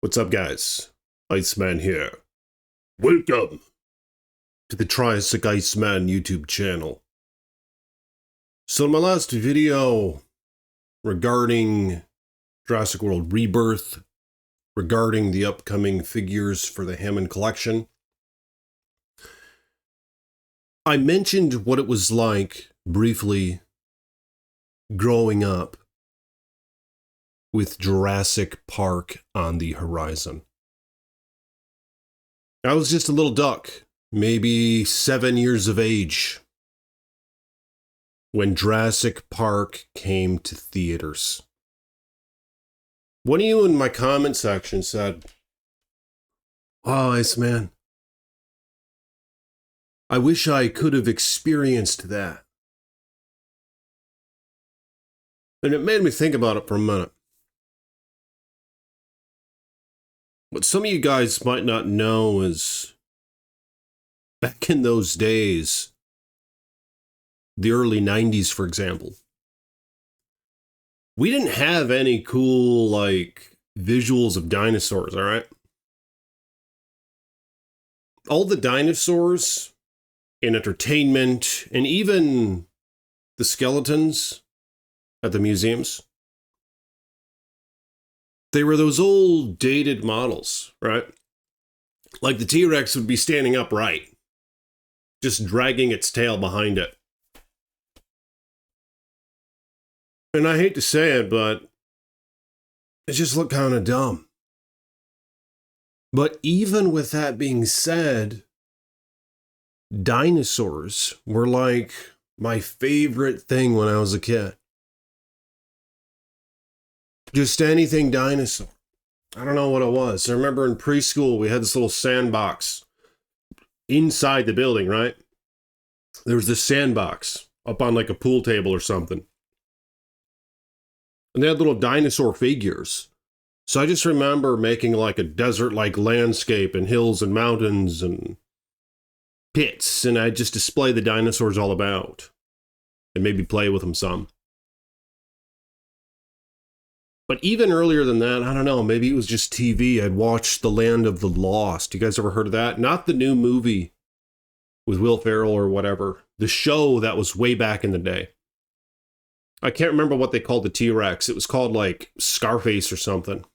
What's up, guys? Iceman here. Welcome to the Jurassic Iceman YouTube channel. So in my last video regarding Jurassic World Rebirth, regarding the upcoming figures for the Hammond collection, I mentioned what it was like briefly growing up with Jurassic Park on the horizon. I was just a little duck, maybe 7 years of age, when Jurassic Park came to theaters. One of you in my comment section said, "Oh, Iceman, I wish I could have experienced that." And it made me think about it for a minute. What some of you guys might not know is, back in those days, the early 90s, for example, we didn't have any cool, visuals of dinosaurs, all right? All the dinosaurs in entertainment, and even the skeletons at the museums, they were those old dated models, right? Like the T-Rex would be standing upright, just dragging its tail behind it. And I hate to say it, but it just looked kind of dumb. But even with that being said, dinosaurs were like my favorite thing when I was a kid. Just anything dinosaur. I don't know what it was. I remember in preschool, we had this little sandbox inside the building, right? There was this sandbox up on like a pool table or something. And they had little dinosaur figures. So I just remember making like a desert-like landscape and hills and mountains and pits. And I'd just display the dinosaurs all about and maybe play with them some. But even earlier than that, I don't know, maybe it was just TV. I'd watched The Land of the Lost. You guys ever heard of that? Not the new movie with Will Ferrell or whatever. The show that was way back in the day. I can't remember what they called the T-Rex. It was called like Scarface or something.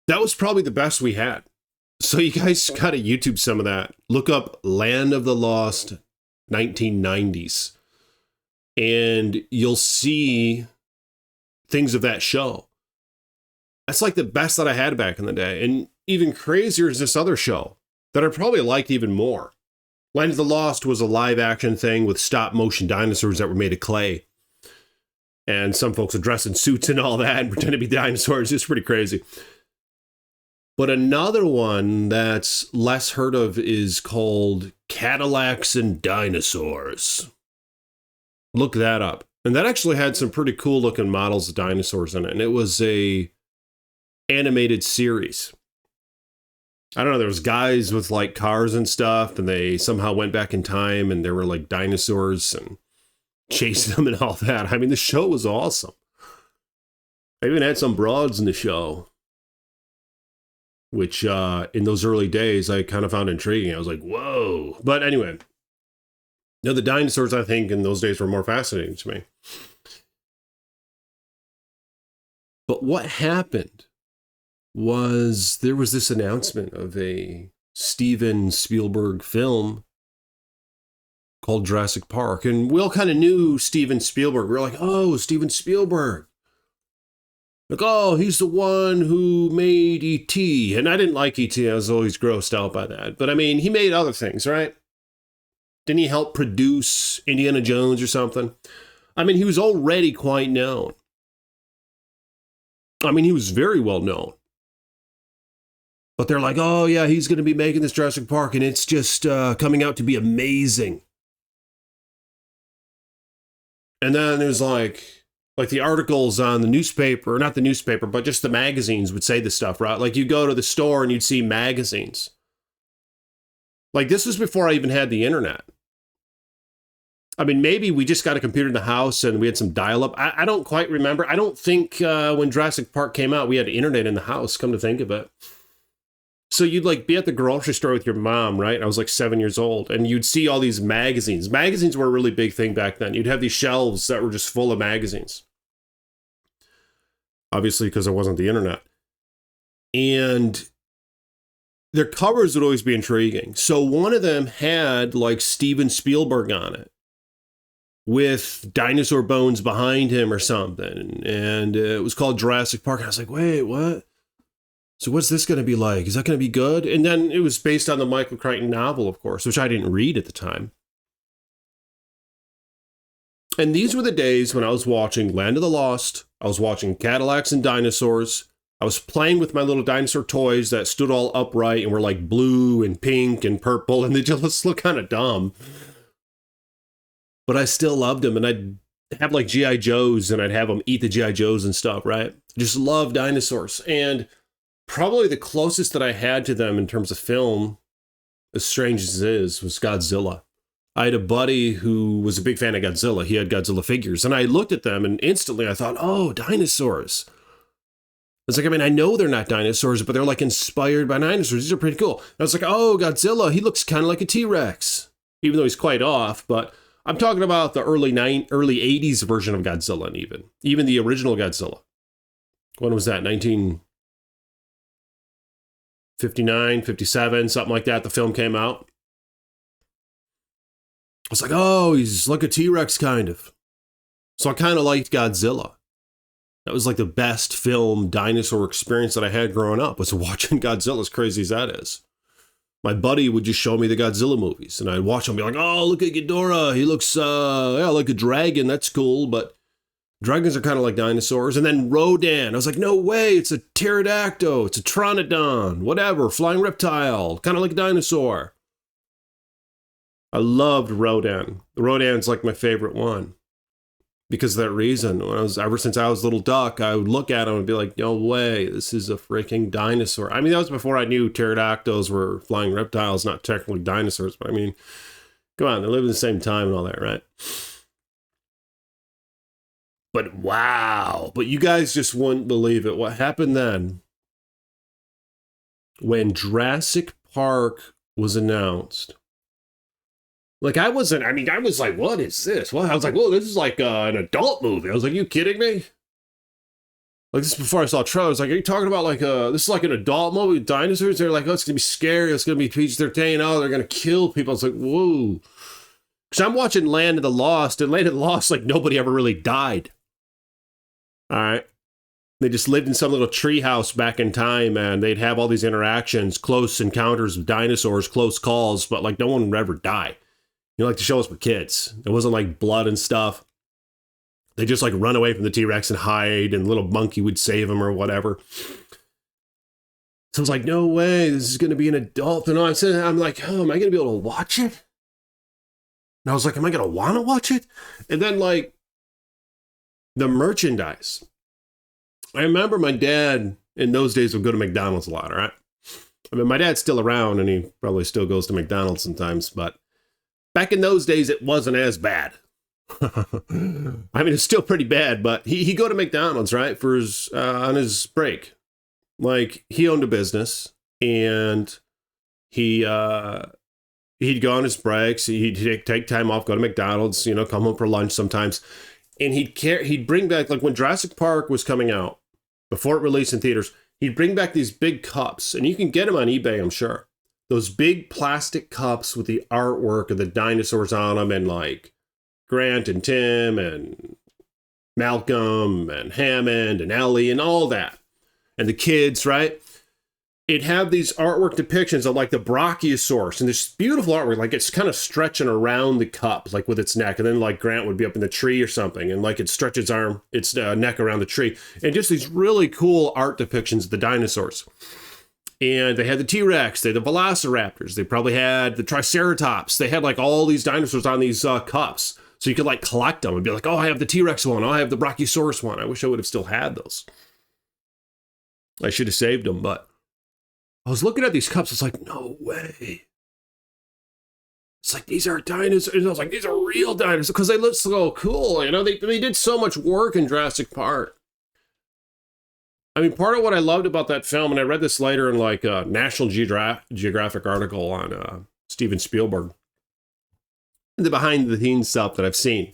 That was probably the best we had. So you guys gotta YouTube some of that. Look up Land of the Lost 1990s. And you'll see things of that show. That's like the best that I had back in the day. And even crazier is this other show that I probably liked even more. Land of the Lost was a live action thing with stop motion dinosaurs that were made of clay. And some folks would dress in suits and all that and pretend to be dinosaurs. It's pretty crazy. But another one that's less heard of is called Cadillacs and Dinosaurs. Look that up. And that actually had some pretty cool looking models of dinosaurs in it. And it was a animated series. I don't know, there was guys with like cars and stuff, and they somehow went back in time and there were like dinosaurs and chased them and all that. I mean, the show was awesome. I even had some broads in the show, which in those early days I kind of found intriguing. I was like, whoa. But anyway, no, the dinosaurs, I think, in those days were more fascinating to me. But what happened was there was this announcement of a Steven Spielberg film called Jurassic Park. And we all kind of knew Steven Spielberg. We were like, oh, Steven Spielberg. Like, oh, he's the one who made E.T. And I didn't like E.T. I was always grossed out by that. But I mean, he made other things, right? Didn't he help produce Indiana Jones or something? I mean, he was already quite known. I mean, he was very well known. But they're like, oh, yeah, he's going to be making this Jurassic Park, and it's just coming out to be amazing. And then there's like the articles on the newspaper, not the newspaper, but just the magazines would say this stuff, right? Like you go to the store and you'd see magazines. Like this was before I even had the internet. I mean, maybe we just got a computer in the house and we had some dial-up. I don't quite remember. I don't think when Jurassic Park came out, we had internet in the house, come to think of it. So you'd like be at the grocery store with your mom, right? I was like 7 years old, and you'd see all these magazines. Magazines were a really big thing back then. You'd have these shelves that were just full of magazines. Obviously, because there wasn't the internet. And their covers would always be intriguing. So one of them had like Steven Spielberg on it with dinosaur bones behind him or something. And it was called Jurassic Park. And I was like, wait, what? So what's this going to be like? Is that going to be good? And then it was based on the Michael Crichton novel, of course, which I didn't read at the time. And these were the days when I was watching Land of the Lost. I was watching Cadillacs and Dinosaurs. I was playing with my little dinosaur toys that stood all upright and were like blue and pink and purple, and they just look kind of dumb. But I still loved them, and I'd have like G.I. Joes, and I'd have them eat the G.I. Joes and stuff, right? Just love dinosaurs. And probably the closest that I had to them in terms of film, as strange as it is, was Godzilla. I had a buddy who was a big fan of Godzilla. He had Godzilla figures. And I looked at them and instantly I thought, oh, dinosaurs. It's like, I mean, I know they're not dinosaurs, but they're like inspired by dinosaurs. These are pretty cool. And I was like, oh, Godzilla, he looks kind of like a T-Rex, even though he's quite off. But I'm talking about the early 80s version of Godzilla, and even the original Godzilla. When was that? 1959, 57, something like that. The film came out. I was like, oh, he's like a T-Rex kind of. So I kind of liked Godzilla. That was like the best film dinosaur experience that I had growing up, was watching Godzilla, as crazy as that is. My buddy would just show me the Godzilla movies, and I'd watch them and be like, oh, look at Ghidorah. He looks like a dragon. That's cool, but dragons are kind of like dinosaurs. And then Rodan. I was like, no way. It's a pterodactyl. It's a pteranodon. Whatever. Flying reptile. Kind of like a dinosaur. I loved Rodan. Rodan's like my favorite one. Because of that reason. Ever since I was a little duck, I would look at him and be like, no way, this is a freaking dinosaur. I mean, that was before I knew pterodactyls were flying reptiles, not technically dinosaurs. But I mean, come on, they live in the same time and all that, right? But wow. But you guys just wouldn't believe it. What happened then when Jurassic Park was announced? Like, I was like, what is this? Well, I was like, whoa, this is like an adult movie. I was like, you kidding me? Like, this is before I saw a trailer. I was like, are you talking about like this is like an adult movie with dinosaurs? They're like, oh, it's going to be scary. It's going to be PG-13. Oh, they're going to kill people. I was like, whoa. Because I'm watching Land of the Lost, and Land of the Lost, like, nobody ever really died. All right. They just lived in some little tree house back in time, and they'd have all these interactions, close encounters with dinosaurs, close calls, but like no one would ever die. You know, like the shows were kids. It wasn't like blood and stuff. They just like run away from the T-Rex and hide, and little monkey would save them or whatever. So I was like, no way, this is going to be an adult. And I'm like, oh, am I going to be able to watch it? And I was like, am I going to want to watch it? And then like the merchandise. I remember my dad in those days would go to McDonald's a lot, all right? I mean, my dad's still around, and he probably still goes to McDonald's sometimes, but back in those days, it wasn't as bad. I mean, it's still pretty bad, but he'd go to McDonald's, right, for his on his break. Like, he owned a business, and he'd go on his breaks. He'd take time off, go to McDonald's, you know, come home for lunch sometimes. And he'd bring back, like when Jurassic Park was coming out, before it released in theaters, he'd bring back these big cups, and you can get them on eBay, I'm sure. Those big plastic cups with the artwork of the dinosaurs on them, and like Grant and Tim and Malcolm and Hammond and Ellie and all that. And the kids, right? It'd have these artwork depictions of like the Brachiosaurus, and this beautiful artwork, like it's kind of stretching around the cup, like with its neck. And then like Grant would be up in the tree or something, and like it'd stretch its neck around the tree. And just these really cool art depictions of the dinosaurs. And they had the T-Rex, they had the Velociraptors, they probably had the Triceratops. They had like all these dinosaurs on these cups. So you could like collect them and be like, oh, I have the T-Rex one. Oh, I have the Brachiosaurus one. I wish I would have still had those. I should have saved them, but I was looking at these cups. It's like, no way. It's like, these are dinosaurs. And I was like, these are real dinosaurs because they look so cool. You know, they did so much work in Jurassic Park. I mean, part of what I loved about that film, and I read this later in like a National Geographic article on Steven Spielberg, the behind the scenes stuff that I've seen.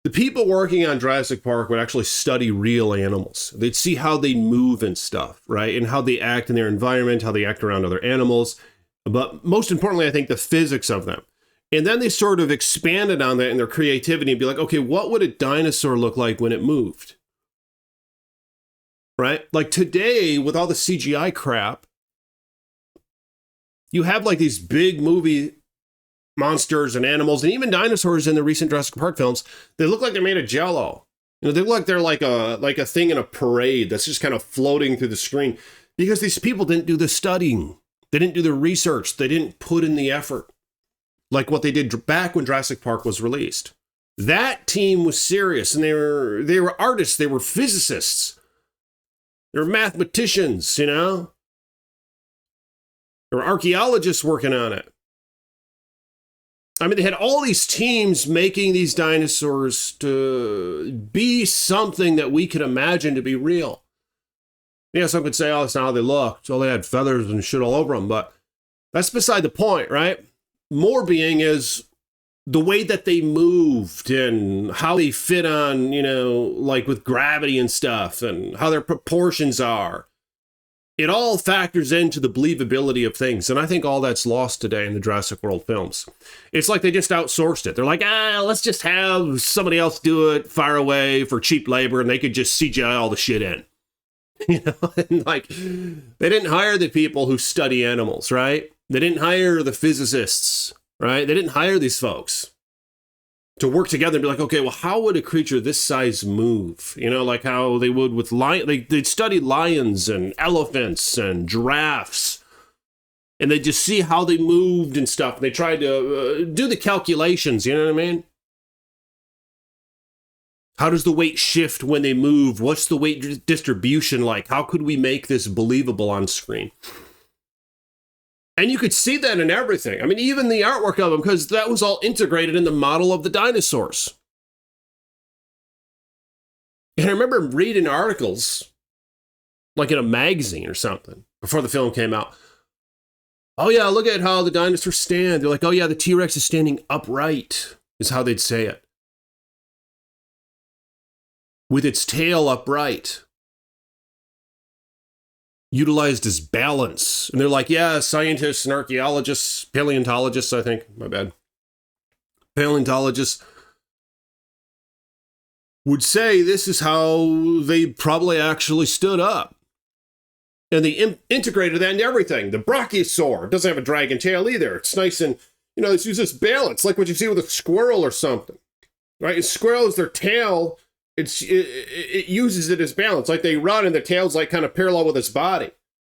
The people working on Jurassic Park would actually study real animals. They'd see how they move and stuff, right? And how they act in their environment, how they act around other animals. But most importantly, I think the physics of them. And then they sort of expanded on that in their creativity and be like, okay, what would a dinosaur look like when it moved? Right? Like today, with all the CGI crap, you have like these big movie monsters and animals and even dinosaurs in the recent Jurassic Park films. They look like they're made of jello. You know, they look like they're like a thing in a parade that's just kind of floating through the screen because these people didn't do the studying. They didn't do the research. They didn't put in the effort like what they did back when Jurassic Park was released. That team was serious, and they were artists. They were physicists. They were mathematicians, you know? There were archaeologists working on it. I mean, they had all these teams making these dinosaurs to be something that we could imagine to be real. Yeah, some could say, oh, that's not how they looked. So they had feathers and shit all over them. But that's beside the point, right? More being is the way that they moved and how they fit on, you know, like with gravity and stuff and how their proportions are. It all factors into the believability of things. And I think all that's lost today in the Jurassic World films. It's like they just outsourced it. They're like, let's just have somebody else do it far away for cheap labor, and they could just CGI all the shit in. You know, and like, they didn't hire the people who study animals, right? They didn't hire the physicists, right? They didn't hire these folks to work together and be like, okay, well, how would a creature this size move? You know, like how they would with they'd study lions and elephants and giraffes, and they just see how they moved and stuff. And they tried to do the calculations, you know what I mean? How does the weight shift when they move? What's the weight distribution like? How could we make this believable on screen? And you could see that in everything. I mean, even the artwork of them, because that was all integrated in the model of the dinosaurs. And I remember reading articles, like in a magazine or something, before the film came out. Oh yeah, look at how the dinosaurs stand. They're like, oh yeah, the T-Rex is standing upright, is how they'd say it. With its tail upright. Utilized as balance. And they're like, yeah, scientists and archaeologists, paleontologists, I think, my bad. Paleontologists would say this is how they probably actually stood up. And they integrated that into everything. The brachiosaur doesn't have a dragon tail either. It's nice and, you know, it's this balance, like what you see with a squirrel or something. Right? And squirrels, their tail, it uses it as balance. Like they run and the tail's like kind of parallel with its body,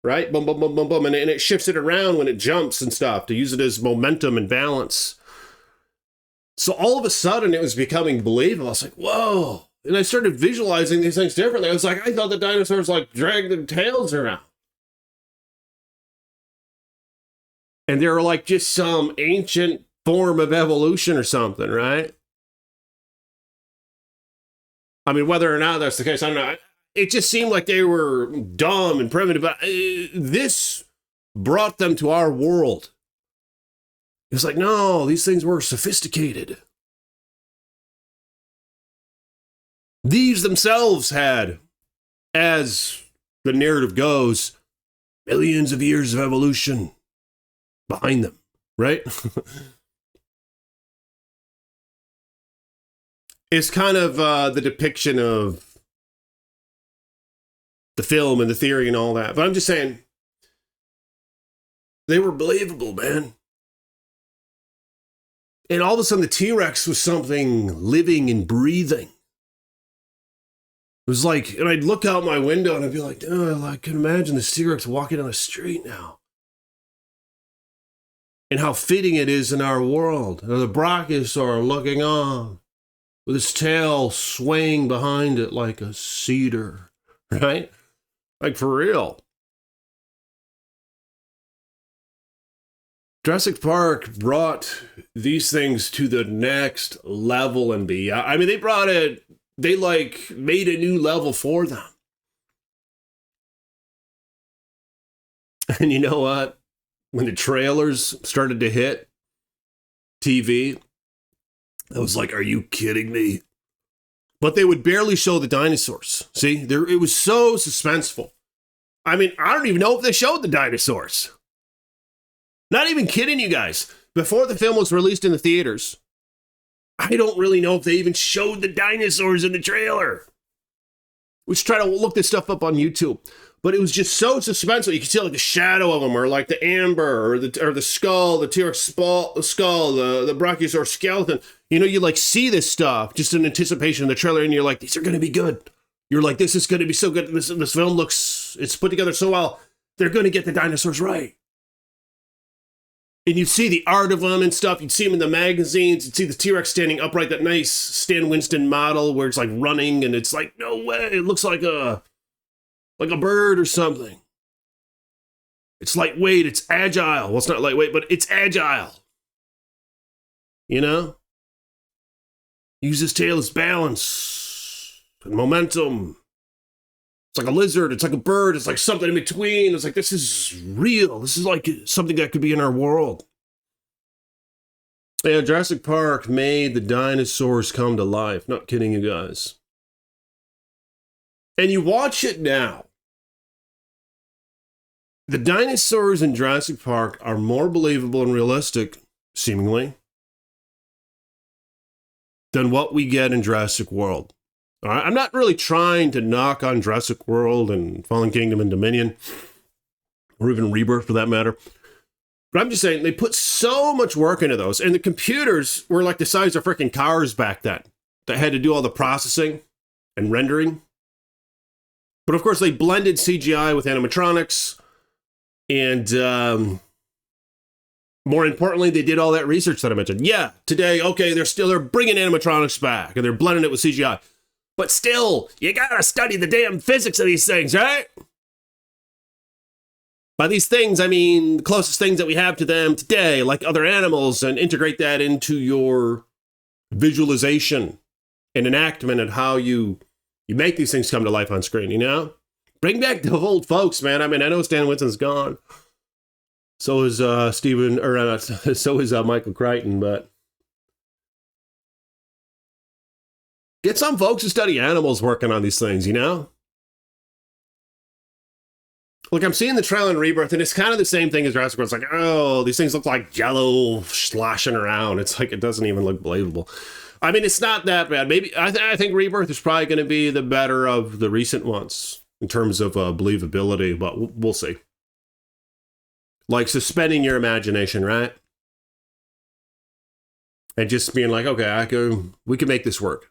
right? Boom, boom, boom, boom, boom. And it shifts it around when it jumps and stuff to use it as momentum and balance. So all of a sudden it was becoming believable. I was like, whoa. And I started visualizing these things differently. I was like, I thought the dinosaurs like dragged their tails around. And they were like just some ancient form of evolution or something, right? I mean, whether or not that's the case, I don't know. It just seemed like they were dumb and primitive, but this brought them to our world. It's like, no, these things were sophisticated. These themselves had, as the narrative goes, millions of years of evolution behind them, right? It's kind of the depiction of the film and the theory and all that. But I'm just saying, they were believable, man. And all of a sudden, the T-Rex was something living and breathing. It was like, and I'd look out my window and I'd be like, oh, I can imagine the T-Rex walking down the street now. And how fitting it is in our world. The brachiosaur looking on, with its tail swaying behind it like a cedar, right? Like for real. Jurassic Park brought these things to the next level and beyond. I mean, they like made a new level for them. And you know what? When the trailers started to hit TV, I was like, are you kidding me? But they would barely show the dinosaurs. See, it was so suspenseful. I mean, I don't even know if they showed the dinosaurs. Not even kidding you guys. Before the film was released in the theaters, I don't really know if they even showed the dinosaurs in the trailer. We should try to look this stuff up on YouTube. But it was just so suspenseful. You could see like the shadow of them, or like the amber, or the skull, the T-Rex skull, the Brachiosaurus skeleton. You know, you like see this stuff just in anticipation of the trailer, and you're like, these are going to be good. You're like, this is going to be so good. This film looks, it's put together so well. They're going to get the dinosaurs right. And you'd see the art of them and stuff. You'd see them in the magazines. You'd see the T-Rex standing upright, that nice Stan Winston model where it's like running, and it's like, no way. It looks like a bird or something. It's lightweight, it's agile. Well, it's not lightweight, but it's agile. You know? Use his tail as balance and momentum. It's like a lizard, it's like a bird, it's like something in between. It's like, this is real. This is like something that could be in our world. Yeah, Jurassic Park made the dinosaurs come to life. Not kidding you guys. And you watch it now. The dinosaurs in Jurassic Park are more believable and realistic, seemingly, than what we get in Jurassic World. All right? I'm not really trying to knock on Jurassic World and Fallen Kingdom and Dominion, or even Rebirth for that matter. But I'm just saying, they put so much work into those, and the computers were like the size of freaking cars back then that had to do all the processing and rendering. But of course, they blended CGI with animatronics. And more importantly, they did all that research that I mentioned. Yeah, today, okay, they're bringing animatronics back, and they're blending it with CGI. But still, you gotta study the damn physics of these things, right? By these things, I mean the closest things that we have to them today, like other animals, and integrate that into your visualization and enactment and how you make these things come to life on screen, you know? Bring back the old folks, man. I mean, I know Stan Winston's gone. So is so is Michael Crichton, but get some folks who study animals working on these things, you know? Look, I'm seeing the trailer in Rebirth, and it's kind of the same thing as Jurassic World. It's like, oh, these things look like jello sloshing around. It's like, it doesn't even look believable. I mean, it's not that bad. Maybe I think Rebirth is probably going to be the better of the recent ones in terms of believability, but we'll see. Like suspending your imagination, right? And just being like, okay, we can make this work.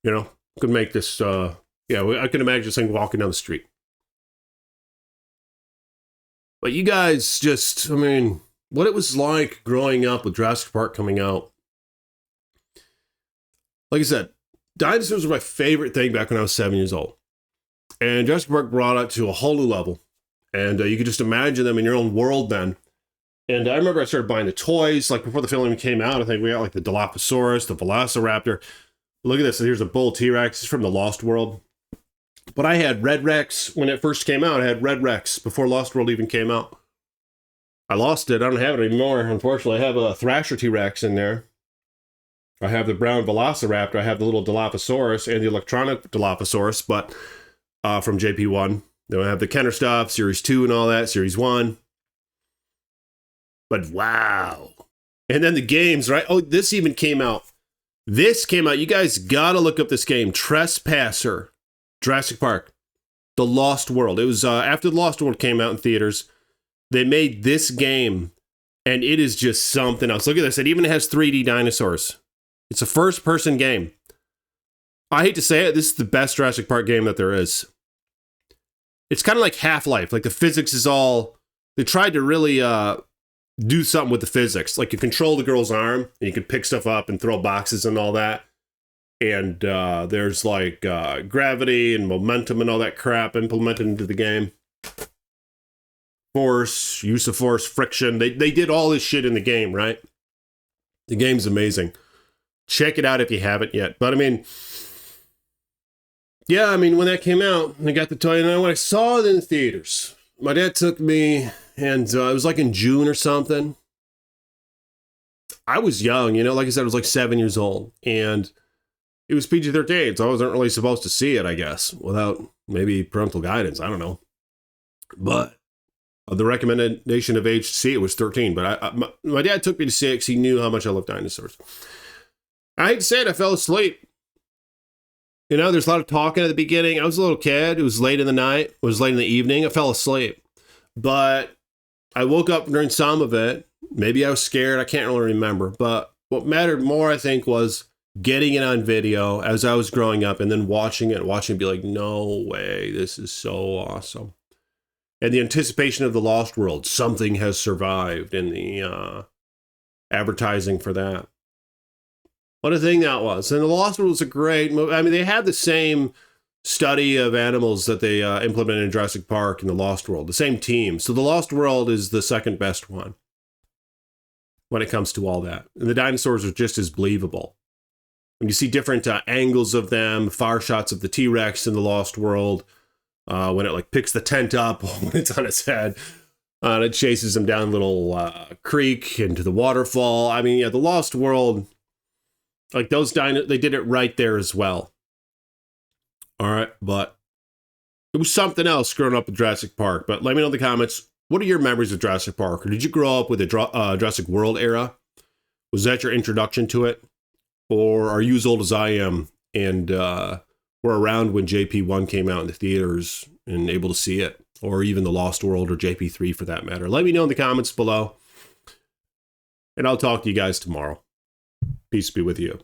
You know, could make this, I can imagine this thing walking down the street. But you guys just, I mean, what it was like growing up with Jurassic Park coming out. Like I said, dinosaurs were my favorite thing back when I was 7 years old. And Jurassic Park brought it to a whole new level. And you could just imagine them in your own world then. And I remember I started buying the toys, like before the film even came out. I think we got like the Dilophosaurus, the Velociraptor. Look at this. Here's a bull T-Rex. It's from the Lost World. But I had Red Rex when it first came out. I had Red Rex before Lost World even came out. I lost it. I don't have it anymore, unfortunately. I have a Thrasher T-Rex in there. I have the brown Velociraptor. I have the little Dilophosaurus and the electronic Dilophosaurus, but from JP1. Then I have the Kenner stuff, Series 2 and all that, Series 1. But wow. And then the games, right? Oh, this even came out. This came out. You guys got to look up this game. Trespasser. Jurassic Park. The Lost World. It was after The Lost World came out in theaters. They made this game, and it is just something else. Look at this. It even has 3D dinosaurs. It's a first-person game. I hate to say it, this is the best Jurassic Park game that there is. It's kind of like Half-Life. Like, the physics is all... They tried to really do something with the physics. Like, you control the girl's arm, and you can pick stuff up and throw boxes and all that. And there's, like, gravity and momentum and all that crap implemented into the game. force, use of force, friction. They did all this shit in the game, right? The game's amazing. Check it out if you haven't yet. But I mean, yeah, I mean, when that came out, I got the toy, and when I saw it in the theaters, my dad took me, and it was like in June or something. I was young, you know, like I said, I was like 7 years old, and it was PG-13, so I wasn't really supposed to see it, I guess, without maybe parental guidance. I don't know. But the recommendation of age to see it was 13, but my dad took me to see it because he knew how much I loved dinosaurs. I hate to say it, I fell asleep. You know, there's a lot of talking at the beginning. I was a little kid. It was late in the night. It was late in the evening. I fell asleep. But I woke up during some of it. Maybe I was scared. I can't really remember. But what mattered more, I think, was getting it on video as I was growing up and then watching it and be like, no way, this is so awesome. And the anticipation of the Lost World, something has survived, and the advertising for that. What a thing that was. And the Lost World was a great movie. I mean, they had the same study of animals that they implemented in Jurassic Park and the Lost World, the same team. So the Lost World is the second best one when it comes to all that. And the dinosaurs are just as believable. When you see different angles of them, far shots of the T-Rex in the Lost World, when it like picks the tent up when it's on its head, and it chases them down a little creek into the waterfall. I mean, yeah, the Lost World, like those they did it right there as well. All right, but it was something else growing up with Jurassic Park. But let me know in the comments, what are your memories of Jurassic Park? Or did you grow up with the Jurassic World era? Was that your introduction to it? Or are you as old as I am and were around when JP1 came out in the theaters and able to see it? Or even the Lost World or JP3 for that matter? Let me know in the comments below. And I'll talk to you guys tomorrow. Peace be with you.